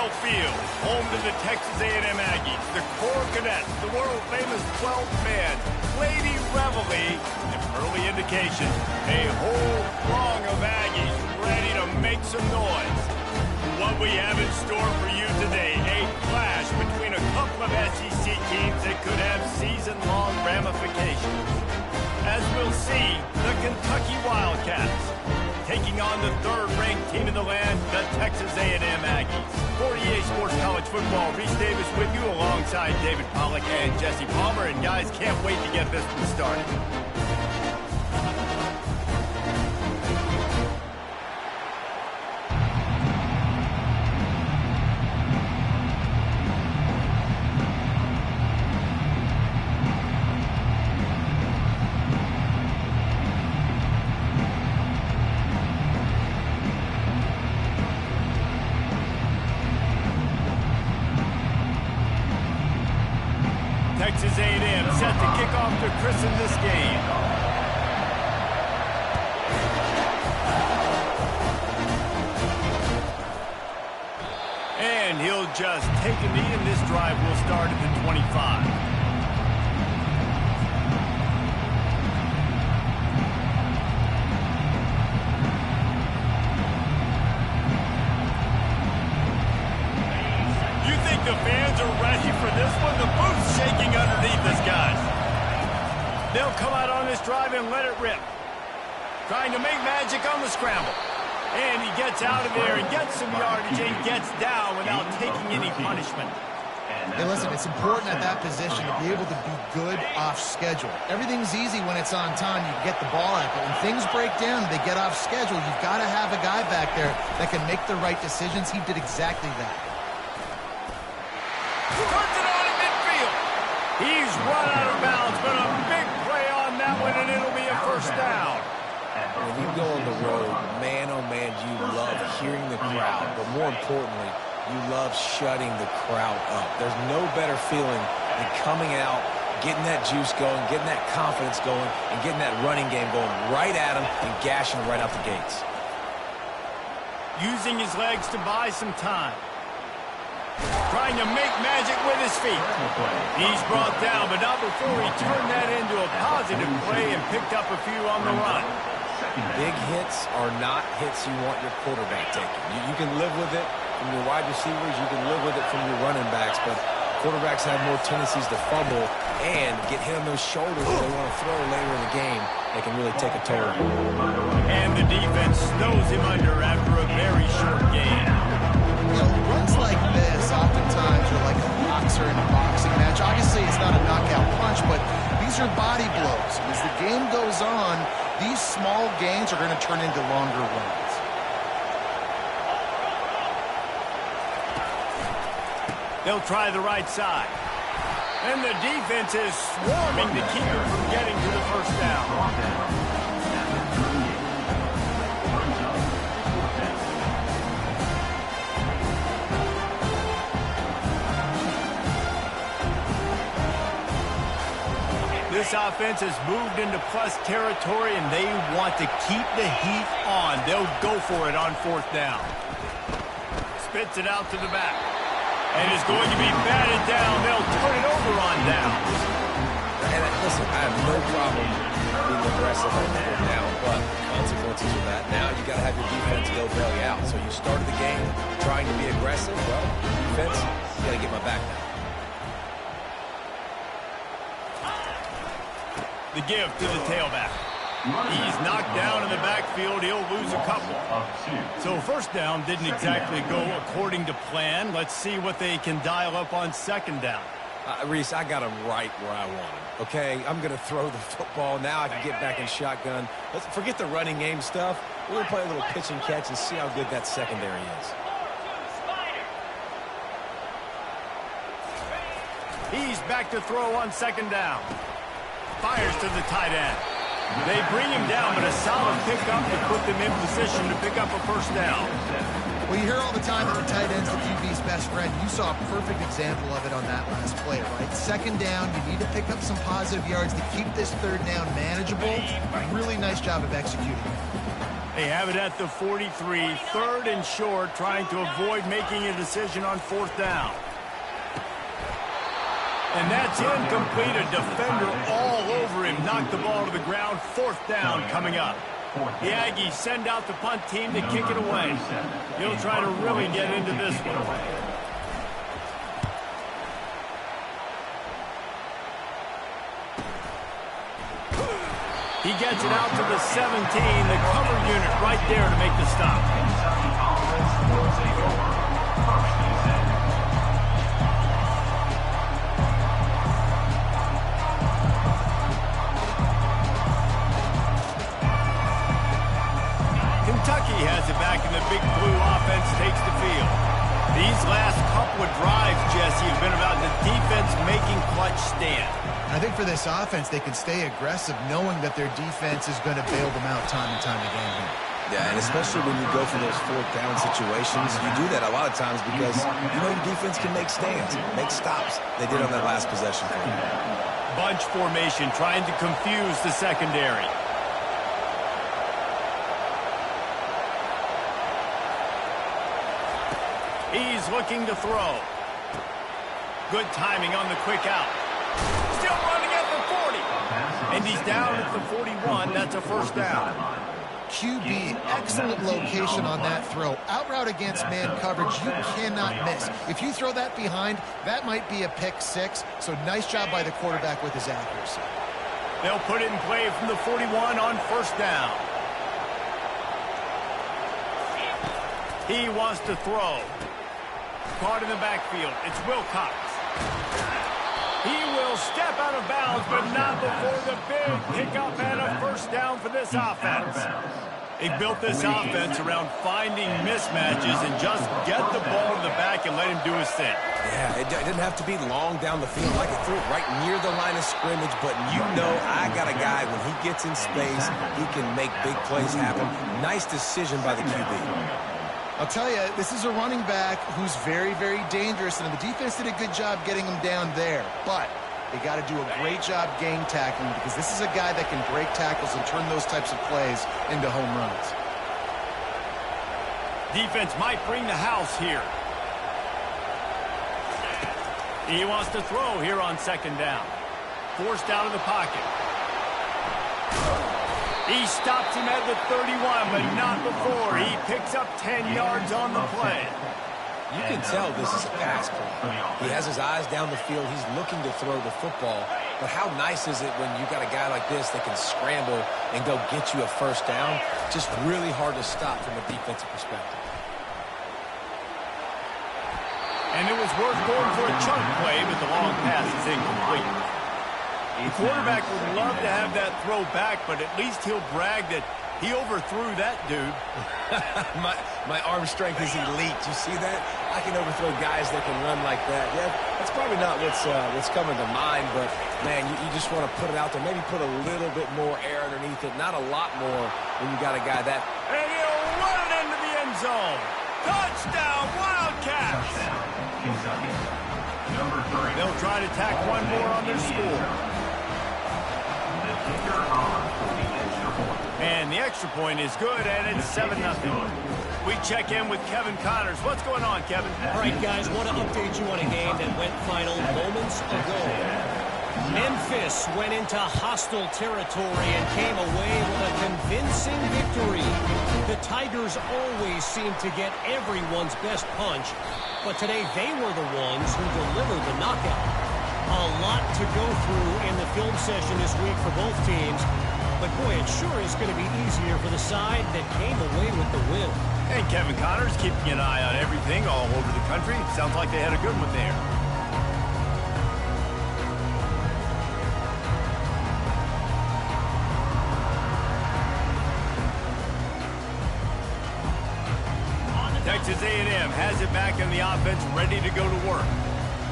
Lambeau Field, home to the Texas A&M Aggies, the Core Cadets, the world-famous 12th man, Lady Reveille, and early indication, a whole throng of Aggies ready to make some noise. What we have in store for you today, a clash between a couple of SEC teams that could have season-long ramifications. As we'll see, the Kentucky Wildcats taking on the third-ranked team in the land, the Texas A&M Aggies. For EA Sports College Football, Reese Davis with you alongside David Pollack and Jesse Palmer. And guys, can't wait to get this one started. Texas A&M set to kick off to christen this game. And he'll just take a knee, and this drive will start at the 25. The fans are ready for this one. The booth's shaking underneath us, guys. They'll come out on this drive and let it rip. Trying to make magic on the scramble. And he gets out of there and gets some yardage and gets down without taking any punishment. Hey, listen, it's important at that position to be able to be good off schedule. Everything's easy when it's on time. You can get the ball out. But when things break down, they get off schedule. You've got to have a guy back there that can make the right decisions. He did exactly that. Turns it on in midfield. He's run out of bounds, but a big play on that one, and it'll be a first down. When you go on the road, man, oh man, you love hearing the crowd, but more importantly, you love shutting the crowd up. There's no better feeling than coming out, getting that juice going, getting that confidence going, and getting that running game going right at them and gashing them right out the gates. Using his legs to buy some time. Trying to make magic with his feet. He's brought down, but not before he turned that into a positive play and picked up a few on the run. Big hits are not hits you want your quarterback taking. You can live with it from your wide receivers. You can live with it from your running backs, but quarterbacks have more tendencies to fumble and get hit on those shoulders when they want to throw later in the game. They can really take a toll. And the defense snows him under after a very short game. You know, runs like this oftentimes are like a boxer in a boxing match. Obviously, it's not a knockout punch, but these are body blows. As the game goes on, these small gains are going to turn into longer runs. They'll try the right side. And the defense is swarming to keep him from getting to the first down. This offense has moved into plus territory, and they want to keep the heat on. They'll go for it on fourth down. Spits it out to the back. And is going to be batted down. They'll turn it over on downs. And listen, I have no problem being aggressive on fourth down, but the consequences of that, now you got to have your defense go bail you out. So you started the game trying to be aggressive. Well, defense, you got to get my back now. The give to the tailback. He's knocked down in the backfield. He'll lose a couple. So first down didn't exactly go according to plan. Let's see what they can dial up on second down. Reese, I got him right where I want him. Okay, I'm going to throw the football. Now I can get back in shotgun. Let's forget the running game stuff. We're going to play a little pitch and catch and see how good that secondary is. He's back to throw on second down. Fires to the tight end. They bring him down, but a solid pickup to put them in position to pick up a first down. Well, you hear all the time that the tight end's the QB's best friend. You saw a perfect example of it on that last play, right? Second down, you need to pick up some positive yards to keep this third down manageable. Really nice job of executing. They have it at the 43, third and short, trying to avoid making a decision on fourth down. And that's incomplete. A defender all over him. Knocked the ball to the ground. Fourth down coming up. The Aggies send out the punt team to kick it away. He'll try to really get into this one. He gets it out to the 17. The cover unit right there to make the stop. Kentucky has it back, and the Big Blue offense takes the field. These last couple of drives, Jesse, have been about the defense making clutch stand. I think for this offense, they can stay aggressive knowing that their defense is going to bail them out time and time again here. Yeah, and especially when you go for those fourth down situations, you do that a lot of times because you know your defense can make stands, make stops. They did on that last possession. Bunch formation, trying to confuse the secondary. He's looking to throw. Good timing on the quick out. Still running at the 40. And he's down at the 41. That's a first down. QB, excellent location on that throw. Out route against man coverage, you cannot miss. If you throw that behind, that might be a pick six. So nice job by the quarterback with his accuracy. They'll put it in play from the 41 on first down. He wants to throw. Caught in the backfield. It's Wilcox. He will step out of bounds, but not before the big pickup and a first down for this offense. They built this offense around finding mismatches and just get the ball to the back and let him do his thing. Yeah, it didn't have to be long down the field. I could throw it right near the line of scrimmage, but you know I got a guy, when he gets in space, he can make big plays happen. Nice decision by the QB. I'll tell you, this is a running back who's very, very dangerous, and the defense did a good job getting him down there. But they got to do a great job game tackling because this is a guy that can break tackles and turn those types of plays into home runs. Defense might bring the house here. He wants to throw here on second down. Forced out of the pocket. He stops him at the 31, but not before. He picks up 10 yards on the play. You can tell this is a pass play. He has his eyes down the field. He's looking to throw the football. But how nice is it when you got a guy like this that can scramble and go get you a first down? Just really hard to stop from a defensive perspective. And it was worth going for a chunk play, but the long pass is incomplete. The quarterback would love to have that throw back, but at least he'll brag that he overthrew that dude. my arm strength is elite. You see that? I can overthrow guys that can run like that. Yeah, that's probably not what's coming to mind, but, man, you just want to put it out there. Maybe put a little bit more air underneath it. Not a lot more when you got a guy that. And he'll run it into the end zone. Touchdown, Wildcats! They'll try to tack one more on their score. And the extra point is good, and it's 7-0. We check in with Kevin Connors. What's going on, Kevin? All right, guys, want to update you on a game that went final moments ago. Memphis went into hostile territory and came away with a convincing victory. The Tigers always seem to get everyone's best punch, but today they were the ones who delivered the knockout. A lot to go through in the film session this week for both teams. But, boy, it sure is going to be easier for the side that came away with the win. And Kevin Connors keeping an eye on everything all over the country. Sounds like they had a good one there. Texas A&M has it back in the offense, ready to go to work.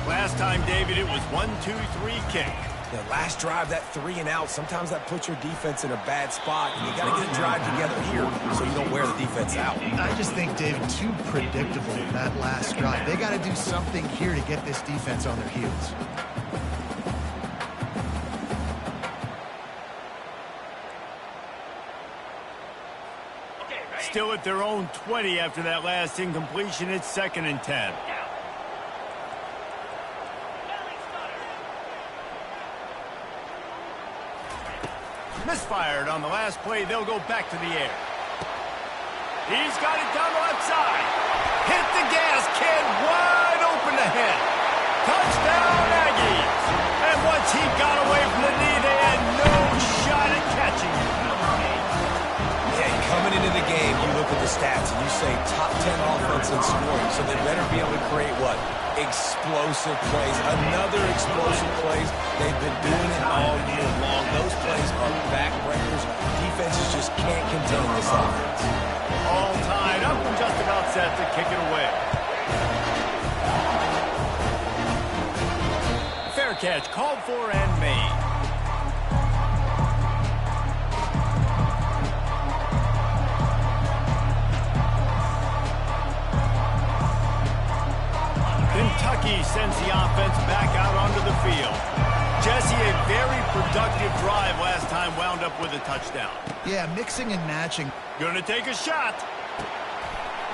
Last time, David, it was 1-2-3 kick. The last drive, that 3 and out, sometimes that puts your defense in a bad spot, and you got to get a drive together here so you don't wear the defense out. I just think, David, too predictable that last drive. They got to do something here to get this defense on their heels. Okay, Still at their own 20 after that last incompletion. It's 2nd and 10. Misfired on the last play. They'll go back to the air. He's got it down the left side. Hit the gas, kid. Wide open ahead. Touchdown, Aggies. And once he got away from the knee, they had no shot at catching him. Yeah, coming into the game, you look at the stats and you say top 10 offense in scoring, so they better be able to create what? Explosive plays. Another explosive plays. They've been doing it all year long. Those plays are backbreakers. Defenses just can't contain this offense. All tied up and just about set to kick it away. Fair catch called for and made. Kentucky sends the offense back out onto the field. Jesse, a very productive drive last time, wound up with a touchdown. Yeah, mixing and matching. Gonna take a shot.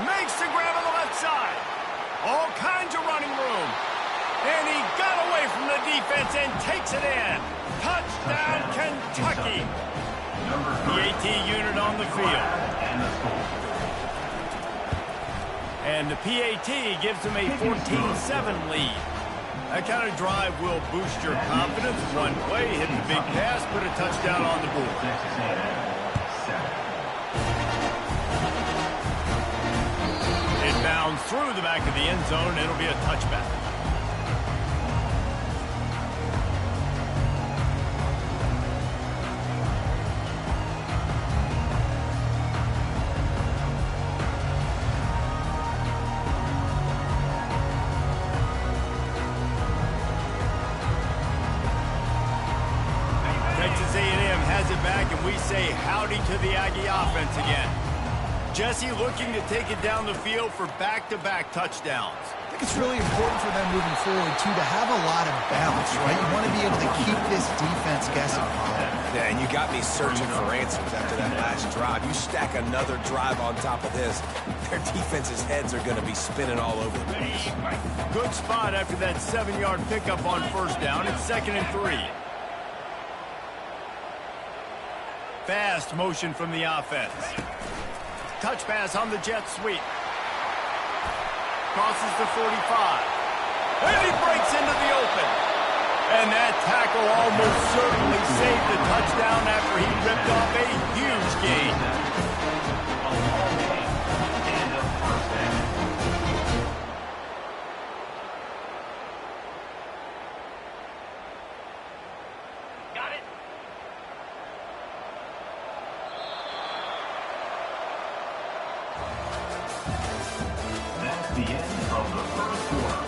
Makes the grab on the left side. All kinds of running room. And he got away from the defense and takes it in. Touchdown, Kentucky. The AT unit on the field. And the PAT gives them a 14-7 lead. That kind of drive will boost your confidence. One play, hit the big pass, put a touchdown on the board. It bounds through the back of the end zone. It'll be a touchback. Texas A&M has it back, and we say howdy to the Aggie offense again. Jesse looking to take it down the field for back-to-back touchdowns. I think it's really important for them moving forward, too, to have a lot of balance, right? You want to be able to keep this defense guessing. Yeah, and you got me searching for answers after that last drive. You stack another drive on top of this, their defense's heads are going to be spinning all over the place. Good spot after that 7-yard pickup on first down. It's 2nd and 3. Fast motion from the offense. Touch pass on the jet sweep. Crosses the 45. And he breaks into the open. And that tackle almost certainly saved the touchdown after he ripped off a huge gain. The end of the first quarter.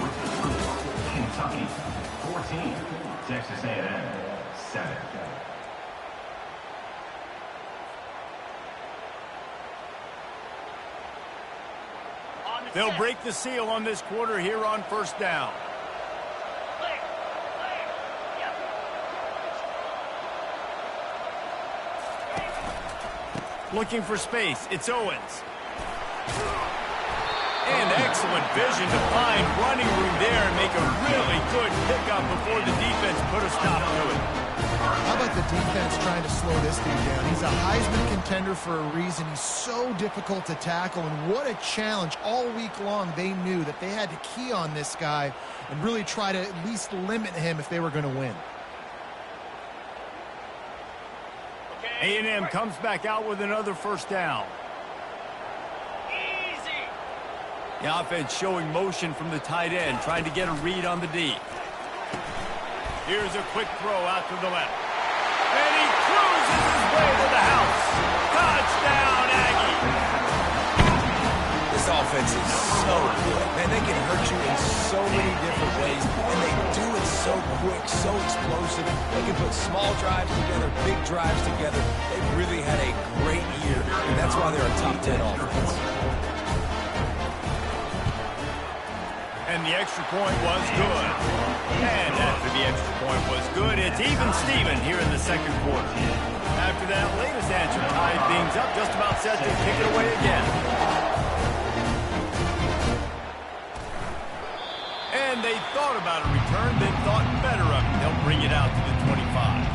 With the score, Kentucky 14, Texas A&M 7. They'll break the seal on this quarter here on first down. Looking for space. It's Owens. And excellent vision to find running room there and make a really good pickup before the defense put a stop to it. How about the defense trying to slow this dude down? He's a Heisman contender for a reason. He's so difficult to tackle, and what a challenge. All week long, they knew that they had to key on this guy and really try to at least limit him if they were going to win. A&M comes back out with another first down. The offense showing motion from the tight end, trying to get a read on the D. Here's a quick throw out to the left. And he cruises his way to the house. Touchdown, Aggie. This offense is so good. Man, they can hurt you in so many different ways, and they do it so quick, so explosive. They can put small drives together, big drives together. They've really had a great year, and that's why they're a top 10 offense. And the extra point was good. And after the extra point was good, it's even Steven here in the second quarter. After that latest answer tied things up, just about set to kick it away again. And they thought about a return, then thought better of it. They'll bring it out to the 25.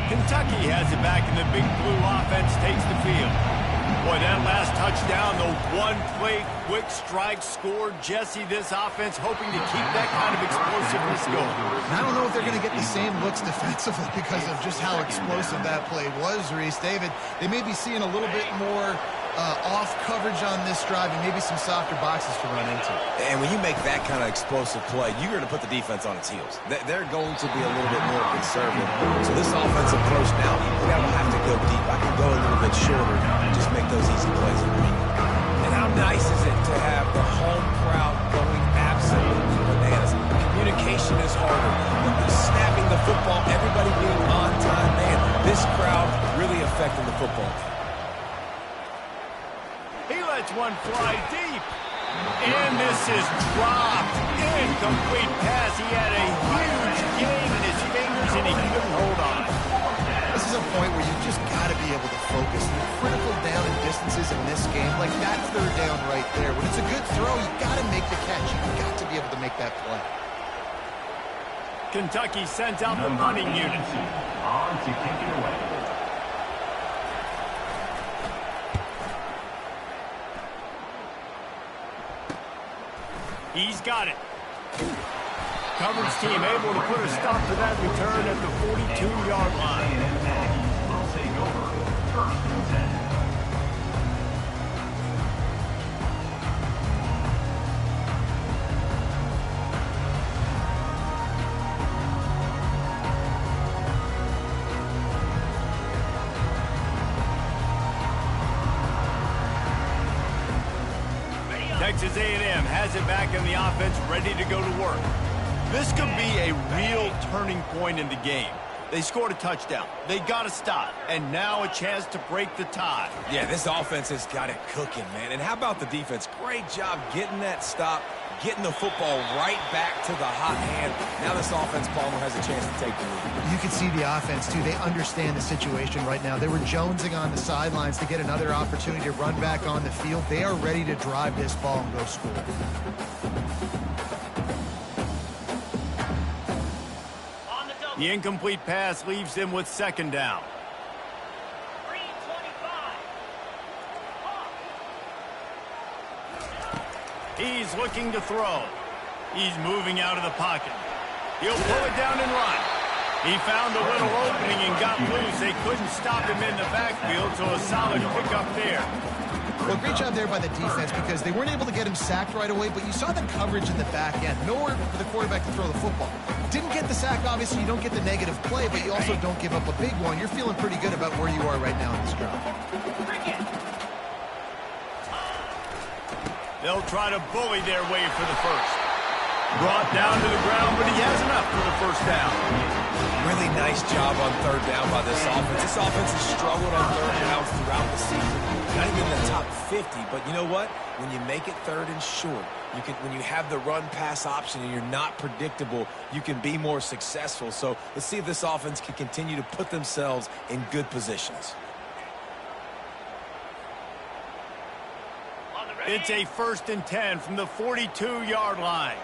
Kentucky has it back, and the big blue offense takes the field. Boy, that last touchdown, the one-play quick strike score. Jesse, this offense hoping to keep that kind of explosiveness going. I don't know if they're going to get the same looks defensively because of just how explosive that play was, Reese. David, they may be seeing a little bit more off coverage on this drive and maybe some softer boxes to run into. And when you make that kind of explosive play, you're going to put the defense on its heels. They're going to be a little bit more conservative. So this offensive approach now, we don't have to go deep. I can go a little bit shorter and just make those easy plays. And how nice is it to have the home crowd going absolutely bananas? Communication is harder. Snapping the football, everybody being on time. Man, this crowd really affecting the football. He lets one fly deep. And this is dropped. Incomplete pass. He had a huge gain in his fingers, and he couldn't hold on. This is a point where you just got to be able to focus. The critical down and distances in this game, like that third down right there. When it's a good throw, you got to make the catch. You've got to be able to make that play. Kentucky sends out the punting unit. On to kick it away. He's got it. Coverage team able to put a stop to that return at the 42-yard line. Will take over. First and 10. Texas A&M has it back in the offense, ready to go to work. This could be a real turning point in the game. They scored a touchdown. They got a stop. And now a chance to break the tie. Yeah, this offense has got it cooking, man. And how about the defense? Great job getting that stop, getting the football right back to the hot hand. Now this offense, Palmer, has a chance to take the lead. You can see the offense, too. They understand the situation right now. They were jonesing on the sidelines to get another opportunity to run back on the field. They are ready to drive this ball and go score. The incomplete pass leaves them with second down. He's looking to throw. He's moving out of the pocket. He'll pull it down and run. He found a little opening and got loose. They couldn't stop him in the backfield, so a solid pickup there. Well, great job there by the defense because they weren't able to get him sacked right away, but you saw the coverage in the back end. Nowhere for the quarterback to throw the football. Didn't get the sack, obviously. You don't get the negative play, but you also don't give up a big one. You're feeling pretty good about where you are right now in this drive. They'll try to bully their way for the first. Brought down to the ground, but he has enough for the first down. Really nice job on third down by this offense. This offense has struggled on third downs throughout the season. Not even in the top 50, but you know what? When you make it third and short, when you have the run-pass option and you're not predictable, you can be more successful. So let's see if this offense can continue to put themselves in good positions. It's a 1st and 10 from the 42-yard line.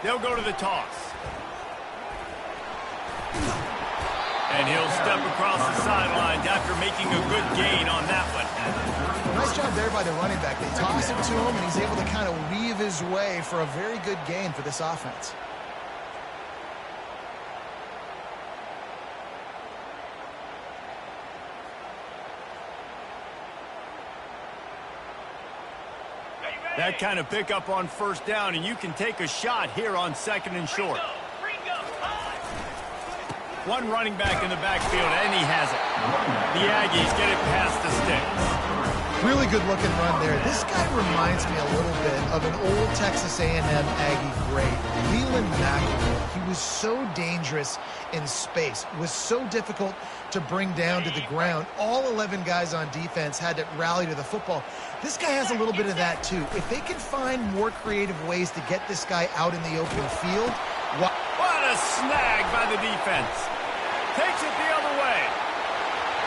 They'll go to the toss. And he'll step across the sidelines after making a good gain on that one. Nice job there by the running back. They toss it to him, and he's able to kind of weave his way for a very good gain for this offense. That kind of pickup on first down, and you can take a shot here on 2nd and short. One running back in the backfield, and he has it. The Aggies get it past the sticks. Really good looking run there. This guy reminds me a little bit of an old Texas A&M Aggie great, Leland McElroy. He was so dangerous in space, was so difficult to bring down to the ground. All 11 guys on defense had to rally to the football. This guy has a little bit of that too. If they can find more creative ways to get this guy out in the open field. What a snag by the defense. Takes it the other way.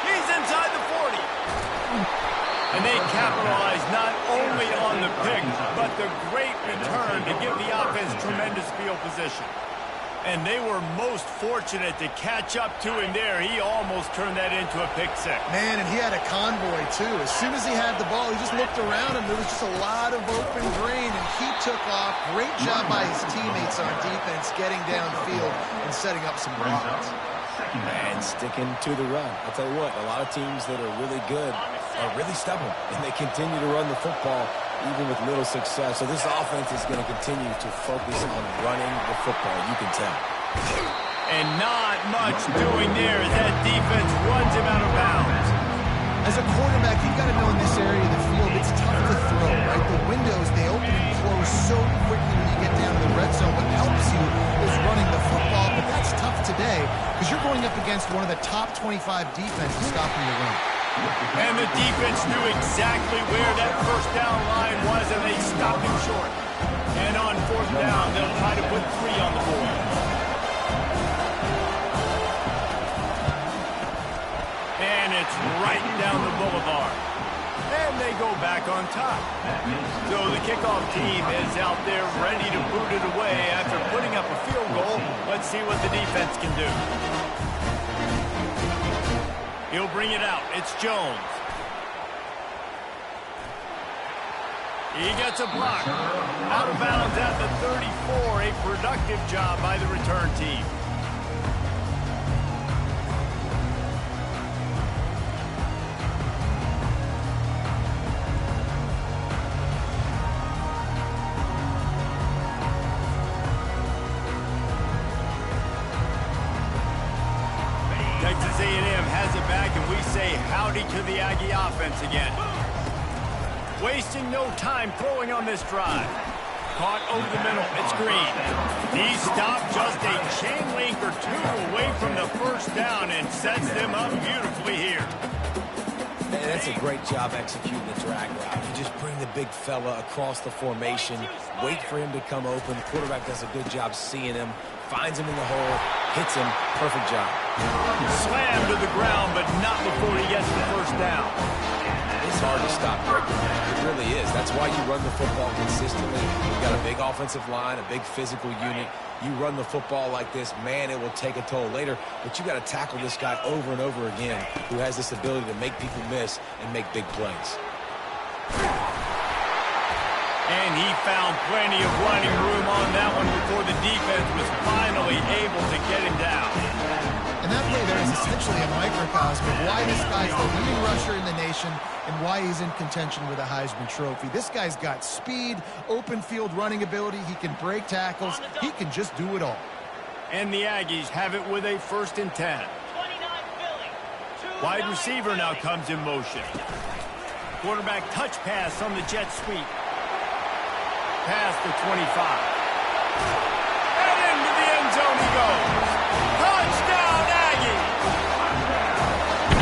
He's inside the 40. And they capitalize not only on the pick, but the great return to give the offense tremendous field position. And they were most fortunate to catch up to him there. He almost turned that into a pick six. Man, and he had a convoy, too. As soon as he had the ball, he just looked around him. There was just a lot of open grain, and he took off. Great job by his teammates on defense, getting downfield and setting up some blocks. And sticking to the run. I'll tell you what, a lot of teams that are really good are really stubborn, and they continue to run the football even with little success. So this offense is going to continue to focus on running the football, you can tell. And not much doing there as that defense runs him out of bounds. As a quarterback, you've got to know in this area of the field, it's tough to throw, right? The windows, they open and close so quickly when you get down to the red zone. What helps you is running the football, but that's tough today because you're going up against one of the top 25 defenses stopping the run. And the defense knew exactly where that first down line was, and they stopped him short. And on fourth down, they'll try to put 3 on the board. And it's right down the boulevard. And they go back on top. So the kickoff team is out there ready to boot it away after putting up a field goal. Let's see what the defense can do. He'll bring it out. It's Jones. He gets a block. Out of bounds at the 34. A productive job by the return team. Texas A&M has it back, and we say howdy to the Aggie offense again. Wasting no time throwing on this drive. Caught over the middle. It's Green. He stopped just a chain link or 2 away from the first down and sets them up beautifully here. Man, that's a great job executing the drag route. You just bring the big fella across the formation, wait for him to come open. The quarterback does a good job seeing him, finds him in the hole, hits him. Perfect job. Slammed to the ground, but not before he gets the first down. It's hard to stop breaking. It really is. That's why you run the football consistently. You've got a big offensive line, a big physical unit. You run the football like this, man, it will take a toll later. But you got to tackle this guy over and over again who has this ability to make people miss and make big plays. And he found plenty of running room on that one before the defense was finally able to get him down. And that play there is essentially a microcosm of why this guy's the leading rusher in the nation and why he's in contention with a Heisman Trophy. This guy's got speed, open field running ability. He can break tackles. He can just do it all. And the Aggies have it with a 1st and 10. Wide receiver now comes in motion. Quarterback touch pass on the jet sweep. Past the 25. And into the end zone he goes. Touchdown, Aggie!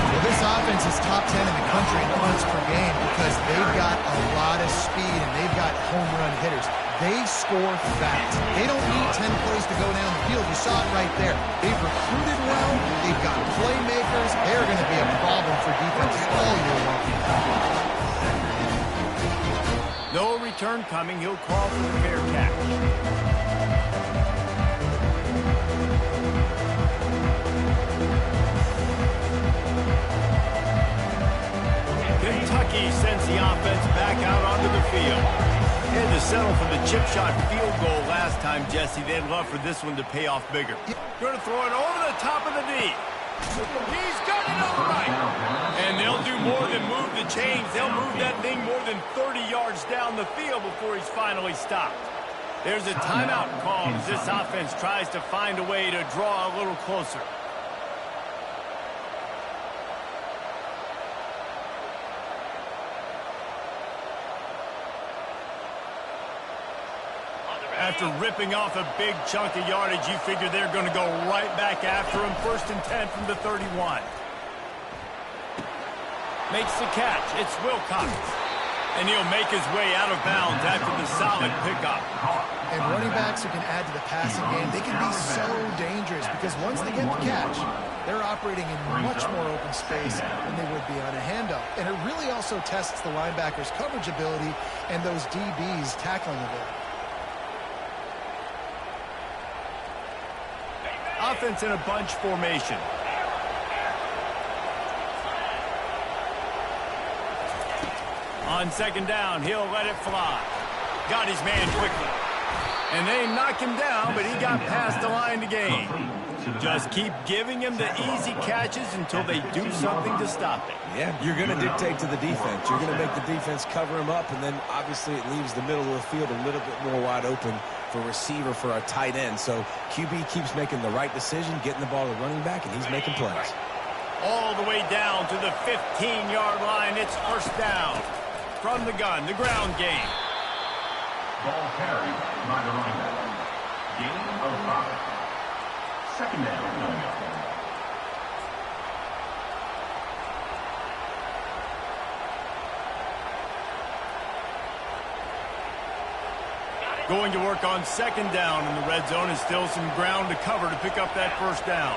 Well, this offense is top 10 in the country in points per game because they've got a lot of speed and they've got home run hitters. They score fast. They don't need 10 plays to go down the field. You saw it right there. They've recruited well. They've got playmakers. They're going to be a problem for defenses all year long. No return coming. He'll call for a fair catch. Kentucky sends the offense back out onto the field. They had to settle for the chip shot field goal last time, Jesse. They'd love for this one to pay off bigger. Going to throw it over the top of the knee. He's got it on the right. And they'll do more than move the chains. They'll move that thing more than 30 yards down the field before he's finally stopped. There's a timeout call as this offense tries to find a way to draw a little closer. After ripping off a big chunk of yardage, you figure they're going to go right back after him. 1st and 10 from the 31. Makes the catch. It's Wilcox. And he'll make his way out of bounds after the solid pickup. And running backs who can add to the passing game, they can be so dangerous because once they get the catch, they're operating in much more open space than they would be on a handoff. And it really also tests the linebackers' coverage ability and those DBs' tackling ability. Offense in a bunch formation. On 2nd down, he'll let it fly. Got his man quickly. And they knock him down, but he got past the line to gain. Just keep giving him the easy catches until they do something to stop it. Yeah, you're going to dictate to the defense. You're going to make the defense cover him up, and then obviously it leaves the middle of the field a little bit more wide open for receiver, for a tight end. So QB keeps making the right decision, getting the ball to the running back, and he's making plays. All the way down to the 15-yard line. It's 1st down. From the gun, the ground game. Ball carried by the running back. Gain of 5. 2nd down. Going to work on 2nd down in the red zone, and still some ground to cover to pick up that 1st down.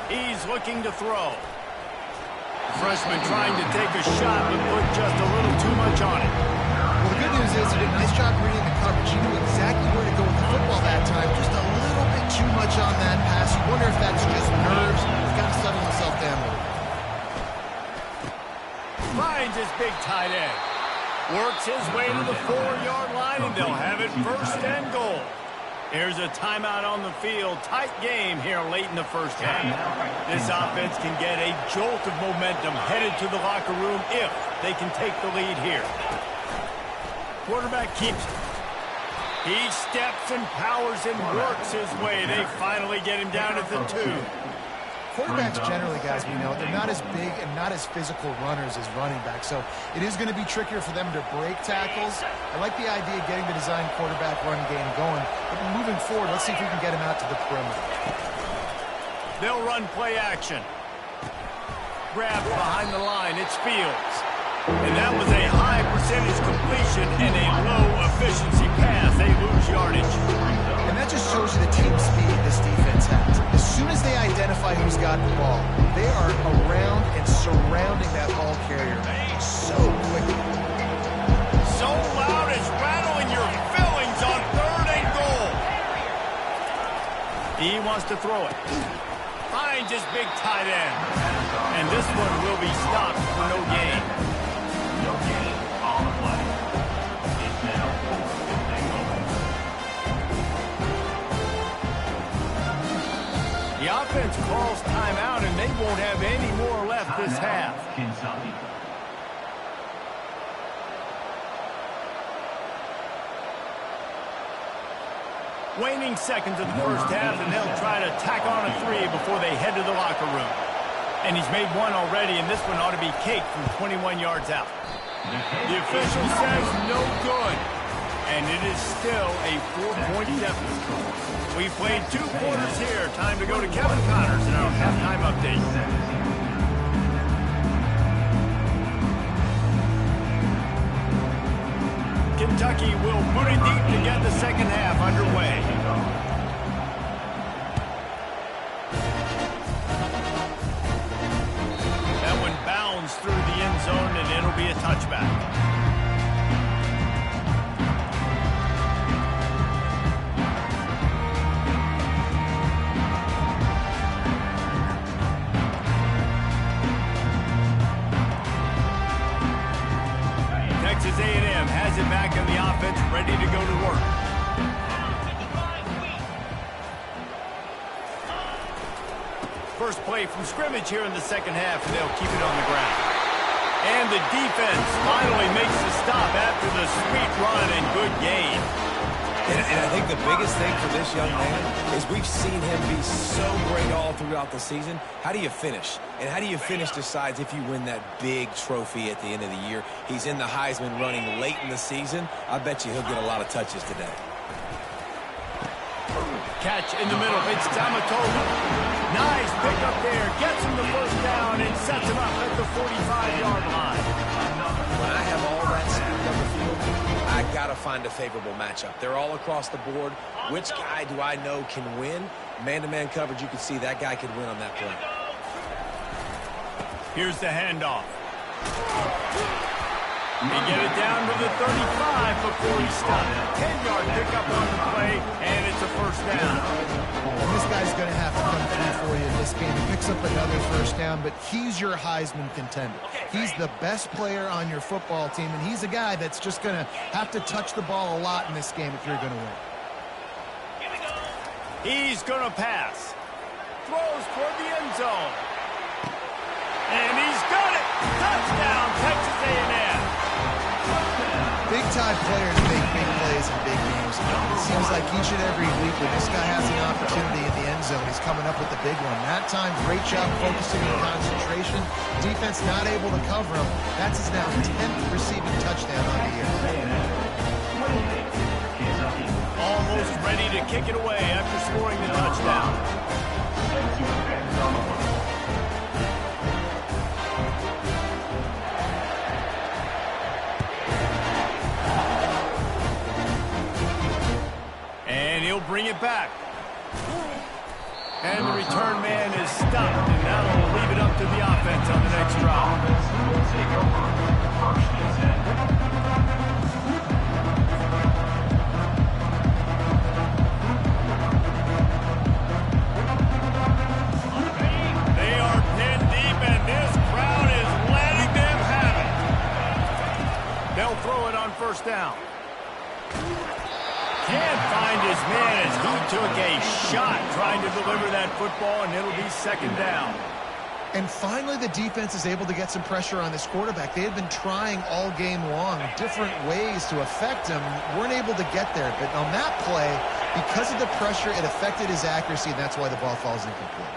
He's looking to throw. The freshman trying to take a shot, but put just a little too much on it. Well, the good news is he did a nice job reading the coverage. He knew exactly where to go with the football that time. Just a little bit too much on that pass. You wonder if that's just nerves. He's got to settle himself down a little bit. Finds his big tight end. Works his way to the 4-yard line, and they'll have it 1st and goal. Here's a timeout on the field. Tight game here late in the 1st half. This offense can get a jolt of momentum headed to the locker room if they can take the lead here. Quarterback keeps it. He steps and powers and works his way. They finally get him down at the 2. Quarterbacks generally, guys, we know, they're not as big and not as physical runners as running backs, so it is going to be trickier for them to break tackles. I like the idea of getting the design quarterback run game going, but moving forward, let's see if we can get him out to the perimeter. They'll run play action. Grab behind the line. It's Fields. And that was a high percentage completion and a low efficiency pass. They lose yardage. And that just shows you the team speed this defense has. As soon as they identify who's got the ball, they are around and surrounding that ball carrier so quickly. So loud it's rattling your fillings on 3rd and goal. He wants to throw it. Finds his big tight end. And this one will be stopped for no gain. No gain on the play. It's now 4th and goal. The offense calls timeout, and they won't have any more left this half. Kentucky. Waning seconds of the 1st half, and they'll try to tack on a 3 before they head to the locker room. And he's made one already, and this one ought to be cake from 21 yards out. The official says no good, and it is still a 4-point deficit. We've played 2 quarters here. Time to go to Kevin Connors in our halftime update. Kentucky will put it deep to get the 2nd half underway. That one bounds through the end zone, and it'll be a touchback. Texas A&M has it back on the offense, ready to go to work. First play from scrimmage here in the 2nd half, and they'll keep it on the ground. And the defense finally makes the stop after the sweet run and good gain. And I think the biggest thing for this young man is we've seen him be so great all throughout the season. How do you finish? And how do you finish decides if you win that big trophy at the end of the year. He's in the Heisman running late in the season. I bet you he'll get a lot of touches today. catch in the middle. It's Tamatola. Nice pickup there. Gets him the first down and sets him up at the 45-yard line. When I have all that speed on the field, I got to find a favorable matchup. They're all across the board. Which guy do I know can win? Man-to-man coverage, you can see that guy could win on that play. Here's the handoff. They get it down to the 35 before he stopped. 10-yard pickup on the play, and it's a first down. And this guy's going to have to come through for you in this game. He picks up another first down, but he's your Heisman contender. He's the best player on your football team, and he's a guy that's just going to have to touch the ball a lot in this game if you're going to win. He's going to pass. Throws toward the end zone. And he's got it. Touchdown, Texas A&M. Big-time players make big plays in big games. It seems like each and every week when this guy has an opportunity in the end zone, he's coming up with the big one. That time, great job focusing on concentration. Defense not able to cover him. That's his now 10th receiving touchdown on the year. Almost ready to kick it away after scoring the touchdown. And he'll bring it back. And the return man is stopped, and that'll leave it up to the offense on the next drive. They are pinned deep, and this crowd is letting them have it. They'll throw it on first down. Can't find his man as he took a shot trying to deliver that football, and it'll be second down. And finally, the defense is able to get some pressure on this quarterback. They had been trying all game long different ways to affect him. Weren't able to get there. But on that play, because of the pressure, it affected his accuracy, and that's why the ball falls incomplete.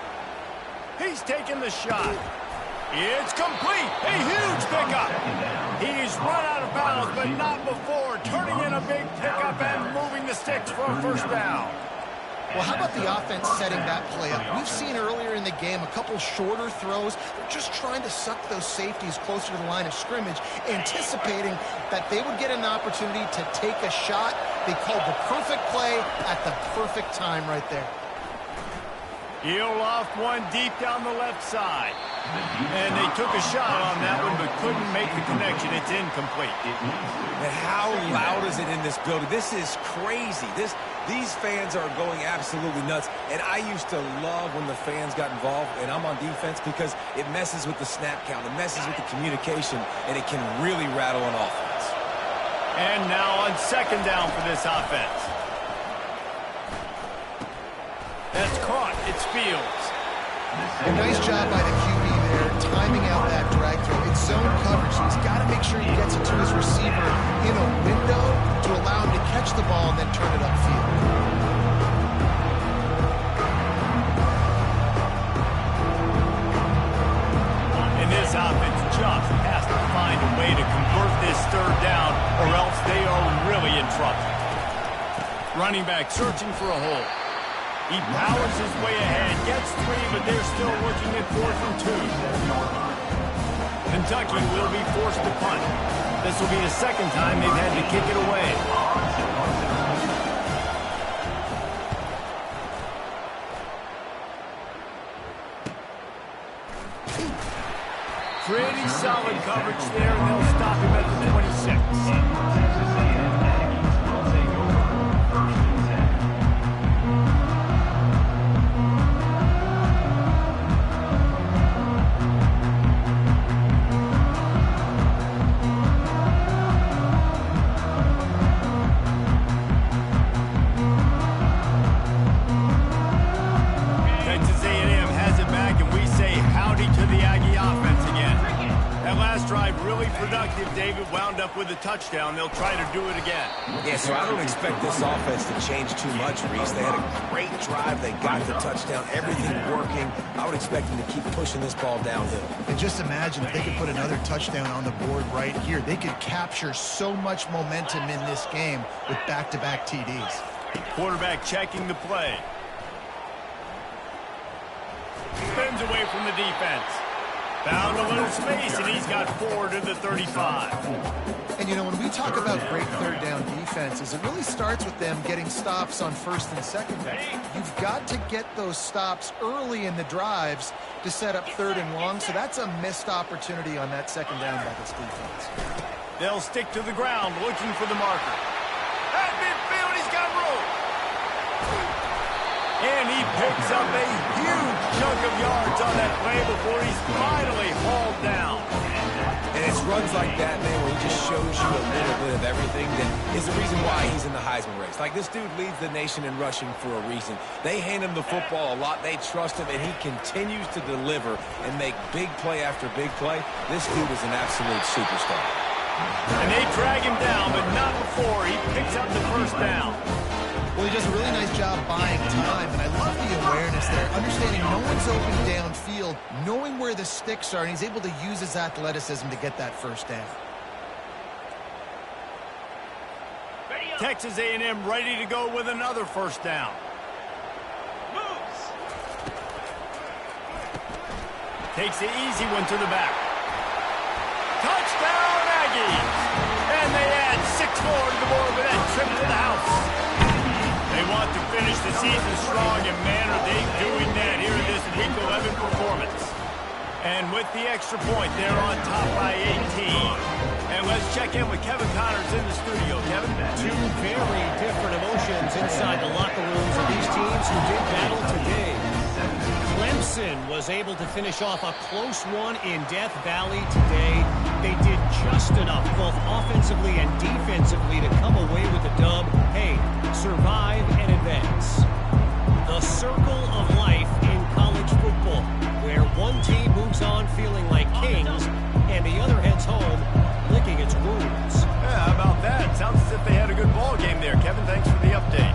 He's taking the shot. It's complete. A huge pickup. He's run out of bounds, but not before turning in a big pickup and moving the sticks for a first down. Well, how about the offense setting that play up? We've seen earlier in the game a couple shorter throws. They're just trying to suck those safeties closer to the line of scrimmage, anticipating that they would get an opportunity to take a shot. They called the perfect play at the perfect time right there. He'll loft one deep down the left side. And they took a shot on that one, but couldn't make the connection. It's incomplete. And how loud is it in this building? This is crazy. These fans are going absolutely nuts. And I used to love when the fans got involved, and I'm on defense, because it messes with the snap count. It messes with the communication, and it can really rattle an offense. And now on second down for this offense. That's caught. It's Fields. A nice job by the QB there, timing out that drag throw. It's zone coverage, so he's got to make sure he gets it to his receiver in a window to allow him to catch the ball and then turn it upfield. And this offense just has to find a way to convert this third down, or else they are really in trouble. Running back searching for a hole. He powers his way ahead, gets three, but they're still looking at 4th and 2. Kentucky will be forced to punt. This will be the second time they've had to kick it away. Pretty solid coverage there, and they'll stop him at the 26. David wound up with a touchdown. They'll try to do it again. Yeah, so I don't expect this offense to change too much, Reese. They had a great drive. They got the touchdown. Everything working. I would expect them to keep pushing this ball downhill. And just imagine if they could put another touchdown on the board right here. They could capture so much momentum in this game with back-to-back TDs. Quarterback checking the play. Spins away from the defense. Found a little space, and he's got 4 to the 35. And, you know, when we talk about great third down defenses, it really starts with them getting stops on first and second down. You've got to get those stops early in the drives to set up third and long, so that's a missed opportunity on that second down by this defense. They'll stick to the ground looking for the marker. At midfield, he's got room. And he picks up a huge chunk of yards on that play before he's finally hauled down. And it's runs like that, man, where he just shows you a little bit of everything that is the reason why he's in the Heisman race. Like, this dude leads the nation in rushing for a reason. They hand him the football a lot. They trust him, and he continues to deliver and make big play after big play. This dude is an absolute superstar. And they drag him down, but not before he picks up the first down. Well, he does a really nice job buying time, and I love the awareness there, understanding no one's open downfield, knowing where the sticks are, and he's able to use his athleticism to get that first down. Texas A&M ready to go with another first down. Takes the easy one to the back. Touchdown, Aggies! And they add 6 more to the board with that trip to the house. They want to finish the season strong, and man, are they doing that here in this Week 11 performance. And with the extra point, they're on top by 18. And let's check in with Kevin Connors in the studio. Kevin? Two very different emotions inside the locker rooms of these teams who did battle today. Clemson was able to finish off a close one in Death Valley today. They did just enough, both offensively and defensively, to come away with the dub. Hey, survive and advance. The circle of life in college football, where one team moves on feeling like kings, and the other heads home licking its wounds. Yeah, how about that? Sounds as if they had a good ball game there. Kevin, thanks for the update.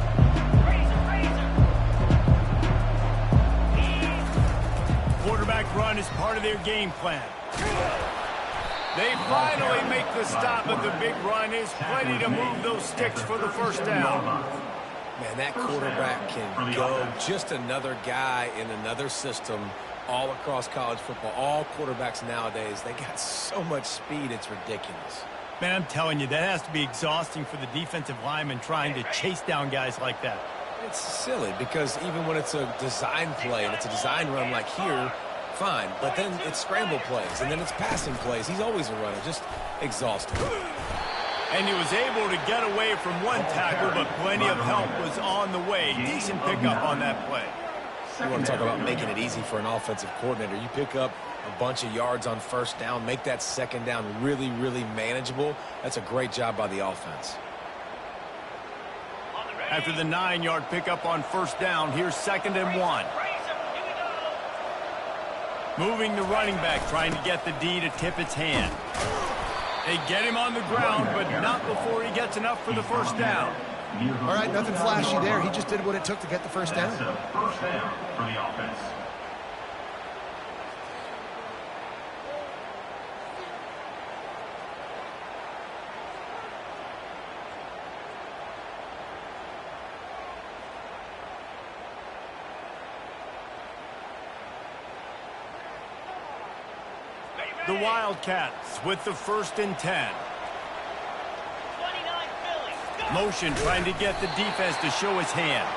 Quarterback run is part of their game plan. They finally make the stop, but the big run is plenty to move those sticks for the first down. Man, that quarterback can go. Just another guy in another system all across college football. All quarterbacks nowadays, they got so much speed, it's ridiculous. Man, I'm telling you, that has to be exhausting for the defensive lineman trying to chase down guys like that. It's silly because even when it's a design play and it's a design run like here, fine. But then it's scramble plays and then it's passing plays. He's always a runner, just exhausting. And he was able to get away from one tackle, but plenty of help was on the way. Decent pickup on that play. You want to talk about making it easy for an offensive coordinator. You pick up a bunch of yards on first down, make that second down really, really manageable. That's a great job by the offense. After the 9-yard pickup on first down, here's 2nd and 1. Moving the running back, trying to get the D to tip its hand. They get him on the ground, but not before he gets enough for the first down. All right, nothing flashy there. He just did what it took to get the first down. First down for the offense. The Wildcats with the 1st and 10. Motion trying to get the defense to show his hand.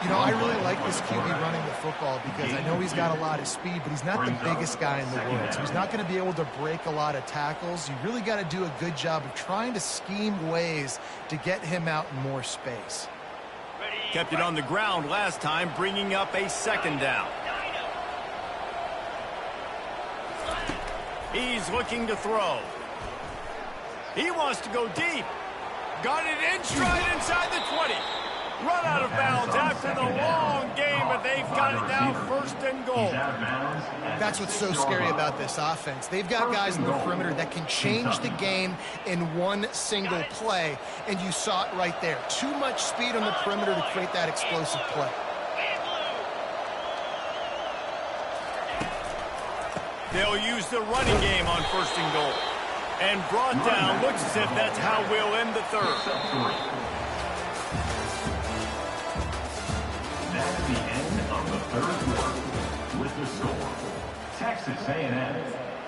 You know, I really like this QB running the football because I know he's got a lot of speed, but he's not the biggest guy in the world. So he's not going to be able to break a lot of tackles. You really got to do a good job of trying to scheme ways to get him out in more space. Kept it on the ground last time, bringing up a 2nd down. He's looking to throw. He wants to go deep. Got it in stride inside the 20. Run out of bounds after the long game, but they've got it now 1st and goal. That's what's so scary about this offense. They've got guys in the perimeter that can change the game in one single play, and you saw it right there. Too much speed on the perimeter to create that explosive play. They'll use the running game on 1st and goal. And brought down, looks as if that's how we'll end the 3rd. That's the end of the 3rd quarter. with the score. Texas A&M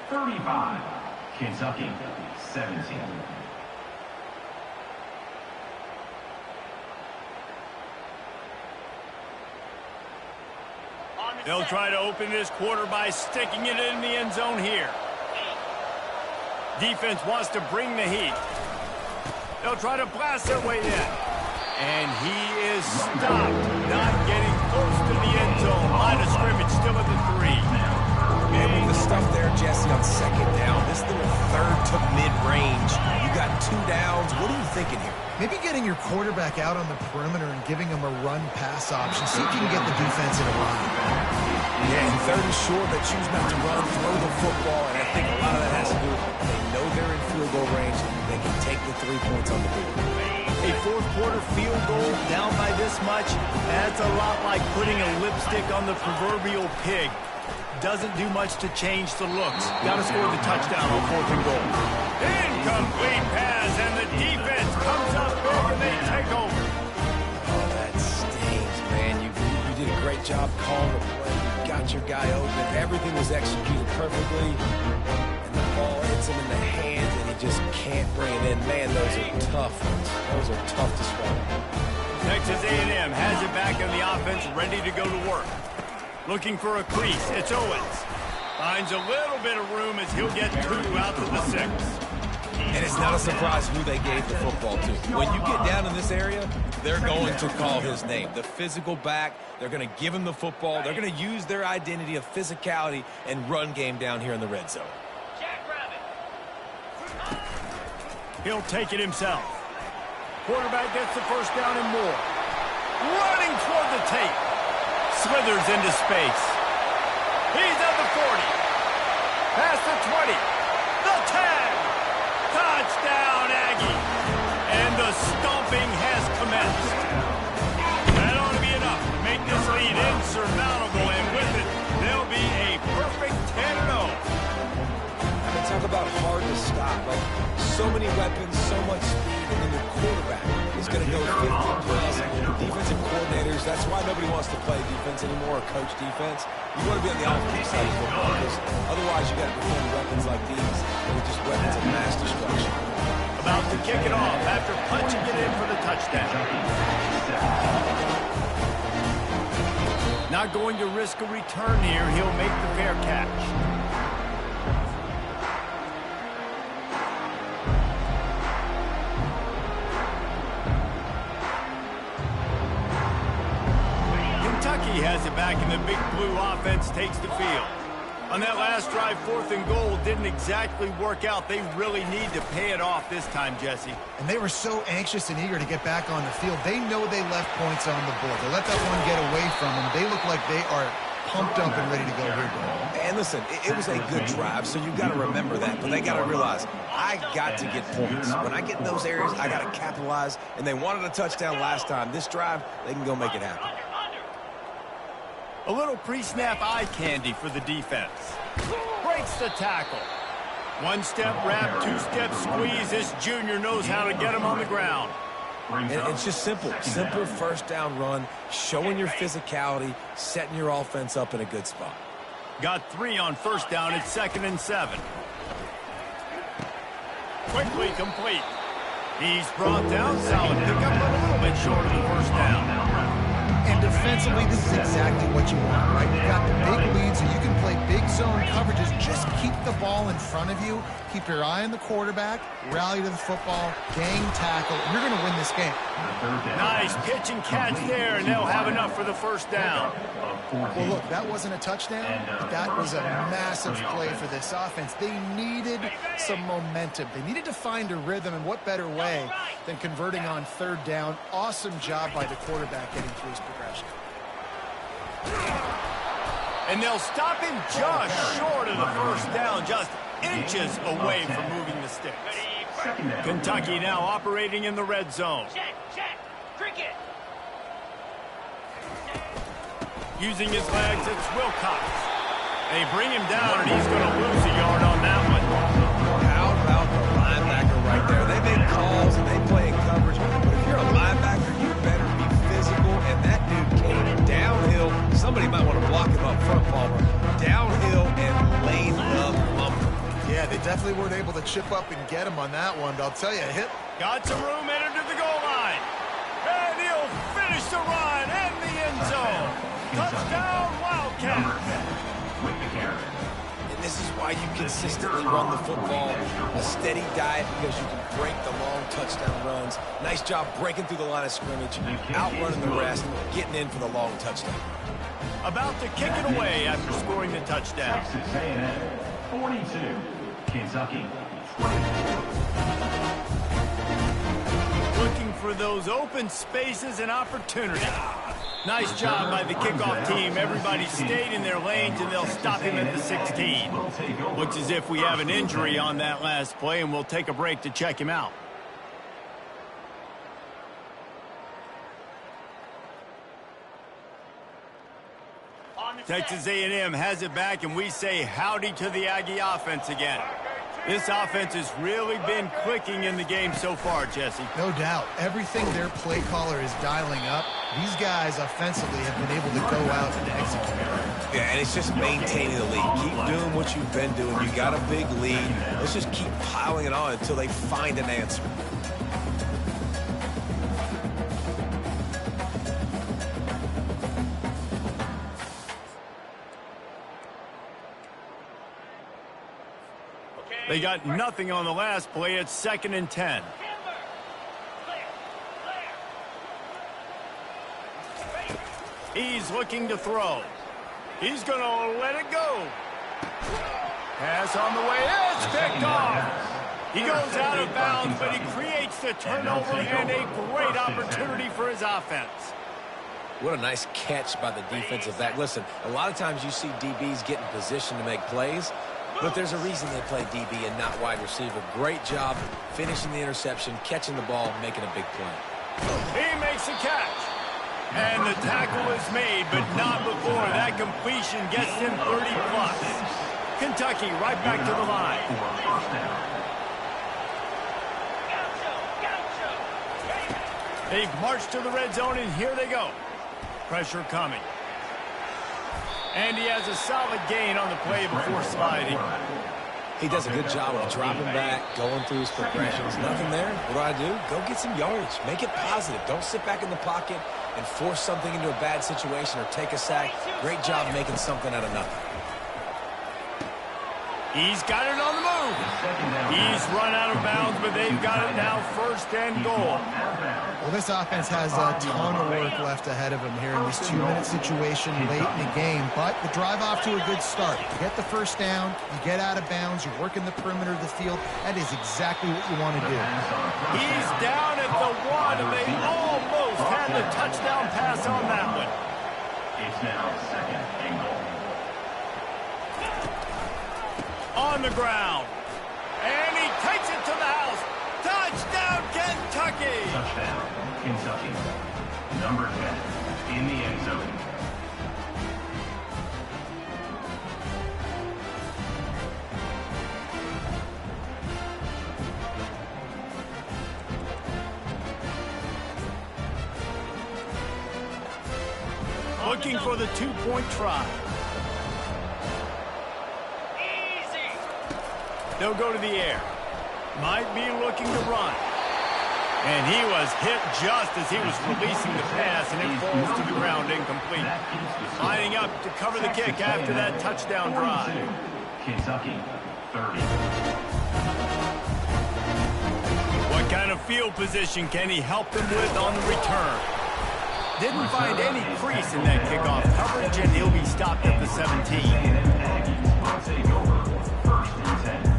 35, Kentucky 17. They'll try to open this quarter by sticking it in the end zone here. Defense wants to bring the heat. They'll try to blast their way in. And he is stopped, not getting close to the end zone. Line of scrimmage still at the 3. Man, with the stuff there, Jesse, on second down, this little third to mid-range. You got 2 downs. What are you thinking here? Maybe getting your quarterback out on the perimeter and giving him a run-pass option. See if you can get the defense in a run. Yeah, and third and short, they choose not to run, throw the football, and I think a lot of that has to do with they know they're in field goal range. They can take the 3 points on the board. A fourth quarter field goal down by this much, that's a lot like putting a lipstick on the proverbial pig. Doesn't do much to change the looks. Got to score the touchdown on 4th and goal. Incomplete pass, and the defense comes up big and they take over. Oh, that stings, man. You did a great job calling the play. You got your guy open. Everything was executed perfectly. And the ball hits him in the hands, and he just can't bring it in. Man, those are tough ones. Those are tough to swallow. Texas A&M has it back in the offense, ready to go to work. Looking for a crease. It's Owens. Finds a little bit of room as he'll get 2 out to the 6. And it's not a surprise who they gave the football to. When you get down in this area, they're going to call his name. The physical back, they're going to give him the football. They're going to use their identity of physicality and run game down here in the red zone. He'll take it himself. Quarterback gets the first down and more. Running toward the tape. Slithers into space. He's at the 40. Past the 20. The 10. Touchdown, Aggie. And the stomping has commenced. That ought to be enough to make this lead insurmountable, and with it, they'll be a perfect 10-0. And talk about hard to stop. Like, so many weapons, so much speed, and then your quarterback is going to go 50+. Defensive coordinators, that's why nobody wants to play defense anymore or coach defense. You want to be on the offensive side of football because otherwise you got to defend weapons like these. They're just weapons of mass destruction. About to kick it off after punching it in for the touchdown. Not going to risk a return here. He'll make the fair catch. Kentucky has it back, and the big blue offense takes the field. On that last drive, 4th and goal didn't exactly work out. They really need to pay it off this time, Jesse. And they were so anxious and eager to get back on the field. They know they left points on the board. They let that one get away from them. They look like they are pumped up and ready to go here. And listen, it was a good drive, so you got to remember that. But they got to realize, I got to get points. When I get in those areas, I got to capitalize. And they wanted a touchdown last time. This drive, they can go make it happen. A little pre-snap eye candy for the defense. Breaks the tackle. One-step wrap, two-step squeeze. This junior knows how to get him on the ground. And it's just simple. Simple first down run, showing your physicality, setting your offense up in a good spot. Got 3 on first down. It's 2nd and 7. Quickly complete. He's brought down. Solid pickup, but a little bit short of the first down. And defensively, this is exactly what you want, right? You've got the big lead, so you can play big zone coverages. Just keep the ball in front of you. Keep your eye on the quarterback. Rally to the football. Gang tackle. You're going to win this game. Nice pitch and catch there, and they'll have enough for the first down. Well, look, that wasn't a touchdown, but that was a massive play for this offense. They needed some momentum. They needed to find a rhythm, and what better way than converting on 3rd down. Awesome job by the quarterback getting through his progression. And they'll stop him just short of the first down, just inches away from moving the sticks. Kentucky now operating in the red zone. Using his legs, it's Wilcox. They bring him down, and he's going to lose a yard on that one. How about the linebacker right there? They make calls and they play in coverage, but if you're a linebacker, you better be physical, and that dude came downhill. Somebody might want to block him up front, Palmer. Surprised they weren't able to chip up and get him on that one, but I'll tell you, a hit. Got some room, entered to the goal line. And he'll finish the run and the end zone. Touchdown, Wildcats. With the carry. And this is why you consistently run the football. A steady diet because you can break the long touchdown runs. Nice job breaking through the line of scrimmage, outrunning the rest, getting in for the long touchdown. About to kick it away after scoring the touchdown. Texas A&M 42. Kentucky 24. Looking for those open spaces and opportunity. Nice job by the kickoff team. Everybody stayed in their lanes, and they'll stop him at the 16. Looks as if we have an injury on that last play, and we'll take a break to check him out. Texas A&M has it back, and we say howdy to the Aggie offense again. This offense has really been clicking in the game so far, Jesse. No doubt. Everything their play caller is dialing up, these guys offensively have been able to go out and execute. Yeah, and it's just maintaining the lead. Keep doing what you've been doing. You got a big lead. Let's just keep piling it on until they find an answer. They got nothing on the last play. It's 2nd and 10. He's looking to throw. He's going to let it go. Pass on the way. It's picked off. He goes out of bounds, but he creates the turnover and a great opportunity for his offense. What a nice catch by the defensive back. Listen, a lot of times you see DBs get in position to make plays, but there's a reason they play DB and not wide receiver. Great job finishing the interception, catching the ball, making a big play. He makes a catch. And the tackle is made, but not before that completion gets him 30+. Kentucky right back to the line. They've marched to the red zone, and here they go. Pressure coming. And he has a solid gain on the play before sliding. He does a good job of dropping back, going through his progressions. Nothing there. What do? Go get some yardage. Make it positive. Don't sit back in the pocket and force something into a bad situation or take a sack. Great job making something out of nothing. He's got it on the move. He's run out of bounds, but they've got it now 1st and goal. Well, this offense has a ton of work left ahead of them here in this 2-minute situation late in the game, but the drive off to a good start. You get the first down, you get out of bounds, you're working the perimeter of the field. That is exactly what you want to do. He's down at the 1, and they almost had the touchdown pass on that one. It's now 2nd and goal. On the ground. And he takes it to the house. Touchdown, Kentucky! Touchdown, Kentucky. Number 10 in the end zone. Looking for the 2-point try. They'll go to the air. Might be looking to run. And he was hit just as he was releasing the pass, and it falls to the ground incomplete. Lining up to cover the kick after that touchdown drive. Kentucky 30. What kind of field position can he help them with on the return? Didn't find any crease in that kickoff coverage, and he'll be stopped at the 17. Aggies will take over 1st and 10.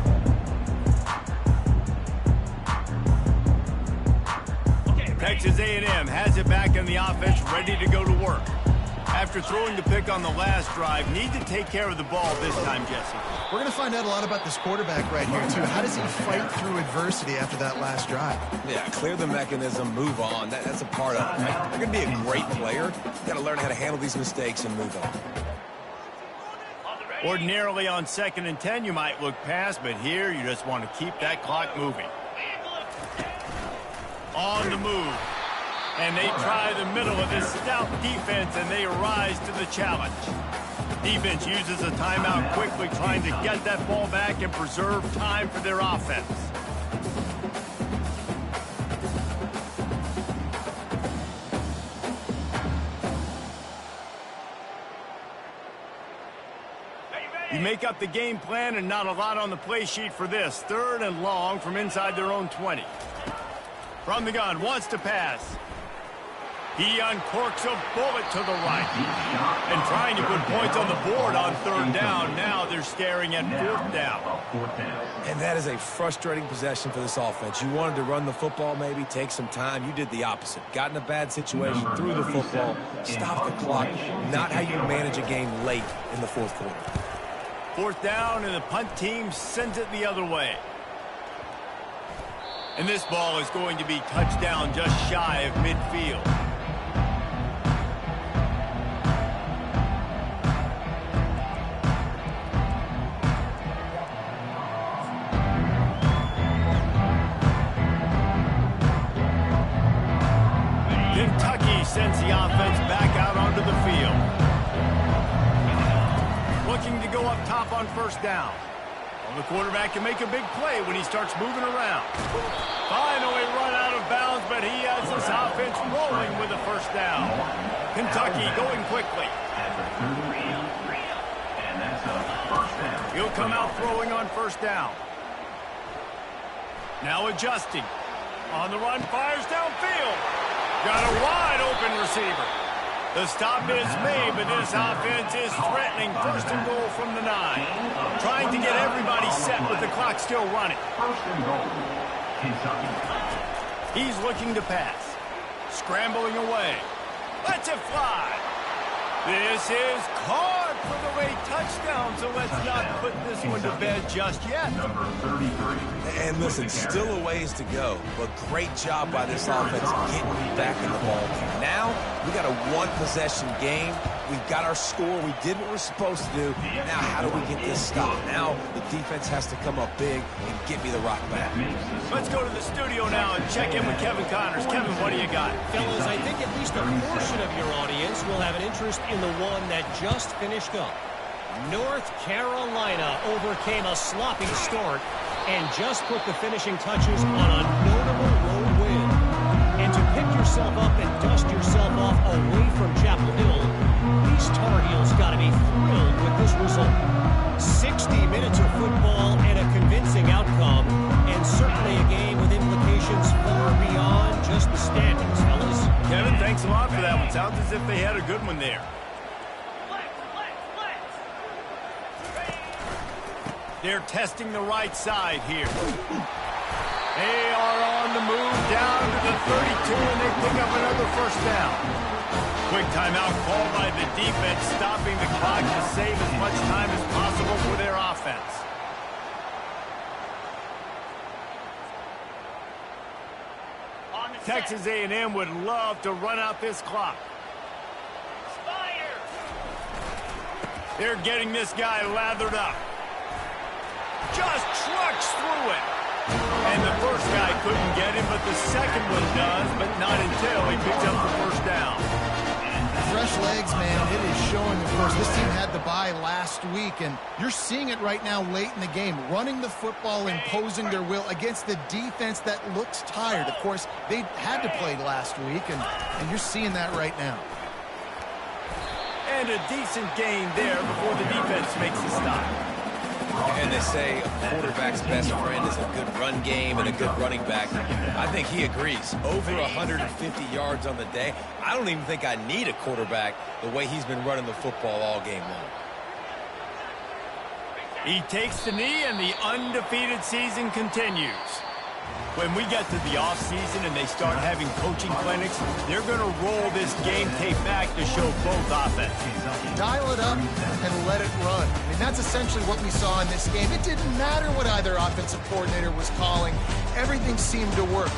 Texas A&M has it back in the offense, ready to go to work. After throwing the pick on the last drive, need to take care of the ball this time, Jesse. We're going to find out a lot about this quarterback right here, too. How does he fight through adversity after that last drive? Yeah, clear the mechanism, move on. That's a part of it. You're going to be a great player. You've got to learn how to handle these mistakes and move on. Ordinarily on 2nd and 10, you might look past, but here you just want to keep that clock moving. On the move. And they try the middle of this stout defense, and they rise to the challenge. Defense uses a timeout quickly, trying to get that ball back and preserve time for their offense. You make up the game plan and not a lot on the play sheet for this. 3rd and long from inside their own 20. From the gun, wants to pass. He uncorks a bullet to the right. And trying to put points on the board on 3rd down. Now they're staring at 4th down. And that is a frustrating possession for this offense. You wanted to run the football, maybe take some time. You did the opposite. Got in a bad situation, threw the football, stopped the clock. Not how you manage a game late in the 4th quarter. 4th down, and the punt team sends it the other way. And this ball is going to be touchdown just shy of midfield. Kentucky sends the offense back out onto the field. Looking to go up top on 1st down. The quarterback can make a big play when he starts moving around. Finally run out of bounds, but he has this offense rolling with a 1st down. Kentucky going quickly. He'll come out throwing on 1st down. Now adjusting. On the run, fires downfield. Got a wide open receiver. The stop is made, but this offense is threatening 1st and goal from the 9. Trying to get everybody set with the clock still running. 1st and goal, Kentucky. He's looking to pass. Scrambling away. Lets it fly. This is caught for the late touchdown, so let's not put this one to bed just yet. Number 33. And listen, still a ways to go, but great job by this offense getting back in the ball game. Now, we got a 1-possession game. We've got our score. We did what we're supposed to do. Now, how do we get this stopped? Now, the defense has to come up big and get me the rock back. Let's go to the studio now and check in with Kevin Connors. Kevin, what do you got? Fellas, I think at least a portion of your audience will have an interest in the one that just finished up. North Carolina overcame a sloppy start and just put the finishing touches on a notable road win. And to pick yourself up and dust yourself off away from Chapel Hill, these Tar Heels got to be thrilled with this result. 60 minutes of football and a convincing outcome, and certainly a game with implications far beyond just the standings, fellas. Kevin, thanks a lot for that one. Sounds as if they had a good one there. They're testing the right side here. They are on the move down to the 32, and they pick up another 1st down. Quick timeout called by the defense, stopping the clock to save as much time as possible for their offense. Texas A&M would love to run out this clock. They're getting this guy lathered up. Just trucks through it. And the first guy couldn't get him, but the second one does, but not until he picks up the 1st down. Fresh legs, man. It is showing, of course. This team had the bye last week, and you're seeing it right now late in the game. Running the football, imposing their will against the defense that looks tired. Of course, they had to play last week, and you're seeing that right now. And a decent gain there before the defense makes the stop. And they say a quarterback's best friend is a good run game and a good running back. I think he agrees. Over 150 yards on the day. I don't even think I need a quarterback the way he's been running the football all game long. He takes the knee, and the undefeated season continues. When we get to the offseason and they start having coaching clinics, they're going to roll this game tape back to show both offenses. Dial it up and let it run. I mean, that's essentially what we saw in this game. It didn't matter what either offensive coordinator was calling. Everything seemed to work.